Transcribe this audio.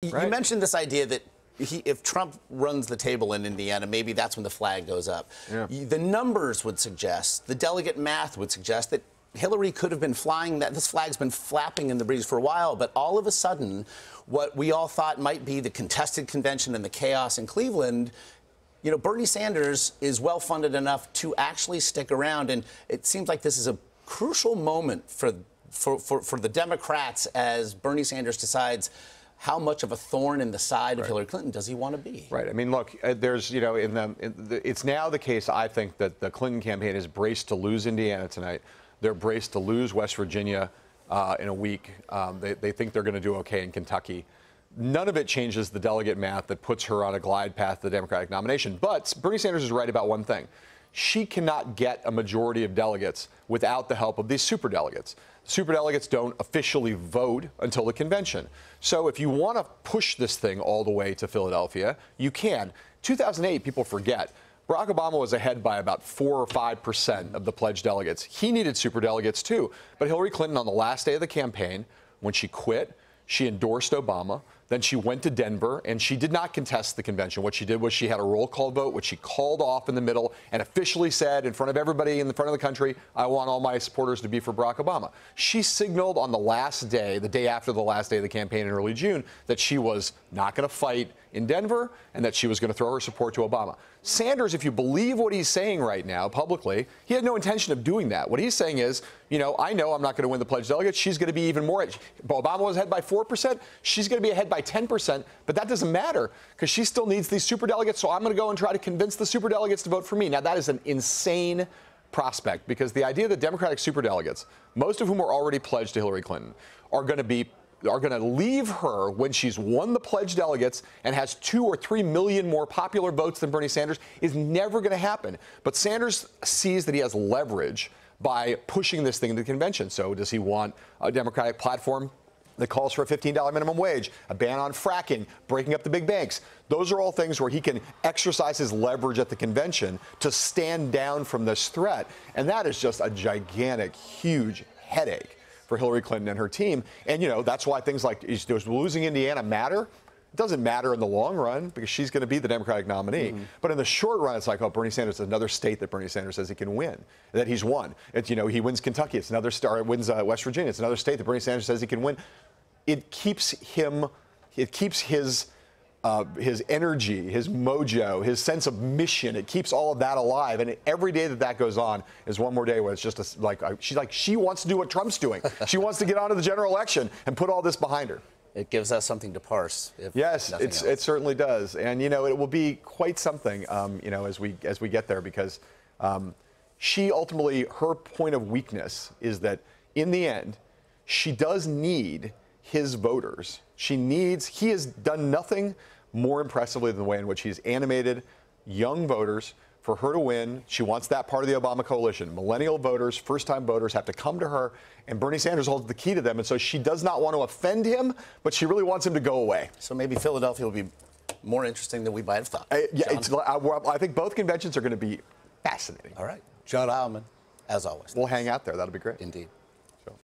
Right. You mentioned this idea that if Trump runs the table in Indiana, maybe that's when the flag goes up. Yeah. The numbers would suggest, the delegate math would suggest that Hillary could have been flying that. This flag's been flapping in the breeze for a while, but all of a sudden, what we all thought might be the contested convention and the chaos in Cleveland, you know, Bernie Sanders is well funded enough to actually stick around, and it seems like this is a crucial moment for the Democrats as Bernie Sanders decides how much of a thorn in the side of Hillary Clinton does he want to be? Right. I mean, look, there's, you know, it's now the case, I think, that the Clinton campaign is braced to lose Indiana tonight. They're braced to lose West Virginia in a week. They think they're going to do okay in Kentucky. None of it changes the delegate math that puts her on a glide path to the Democratic nomination. But Bernie Sanders is right about one thing. She cannot get a majority of delegates without the help of these superdelegates. Superdelegates don't officially vote until the convention. So if you want to push this thing all the way to Philadelphia, you can. 2008, people forget, Barack Obama was ahead by about 4 or 5% of the pledged delegates. He needed superdelegates too. But Hillary Clinton, on the last day of the campaign, when she quit, she endorsed Obama. Then she went to Denver, and she did not contest the convention. What she did was she had a roll call vote, which she called off in the middle and officially said in front of everybody in the front of the country, I want all my supporters to be for Barack Obama. She signaled on the last day, the day after the last day of the campaign in early June, that she was not going to fight in Denver and that she was going to throw her support to Obama. Sanders, if you believe what he's saying right now publicly, he had no intention of doing that. What he's saying is, you know I'm not going to win the pledged delegates. She's going to be even more. Obama was ahead by 4%. She's going to be ahead by 10%. But that doesn't matter because she still needs these superdelegates. So I'm going to go and try to convince the superdelegates to vote for me. Now, that is an insane prospect because the idea that Democratic superdelegates, most of whom are already pledged to Hillary Clinton, are going to leave her when she's won the pledged delegates and has 2 or 3 million more popular votes than Bernie Sanders is never going to happen. But Sanders sees that he has leverage by pushing this thing to the convention. So does he want a Democratic platform that calls for a $15 minimum wage, a ban on fracking, breaking up the big banks? Those are all things where he can exercise his leverage at the convention to stand down from this threat. And that is just a gigantic, huge headache for Hillary Clinton and her team. And, you know, that's why things like does losing Indiana matter? It doesn't matter in the long run because she's going to be the Democratic nominee. But in the short run, it's like, oh, Bernie Sanders is another state that Bernie Sanders says he can win, that he's won. It's, you know, he wins Kentucky. It's another star. It wins West Virginia. It's another state that Bernie Sanders says he can win. It keeps his energy, his mojo, his sense of mission. It keeps all of that alive. And every day that goes on is one more day where it's just she wants to do what Trump's doing. She wants to get on to the general election and put all this behind her. It gives us something to parse. Yes, it certainly does. And, you know, it will be quite something, you know, as we get there, because she ultimately, her point of weakness is that in the end, she does need his voters. He has done nothing more impressively than the way in which he's animated young voters. For her to win, she wants that part of the Obama coalition. Millennial voters, first-time voters have to come to her, and Bernie Sanders holds the key to them. And so she does not want to offend him, but she really wants him to go away. So maybe Philadelphia will be more interesting than we might have thought. I think both conventions are going to be fascinating. All right. John Heilemann, as always. We'll hang out there. That'll be great. Indeed.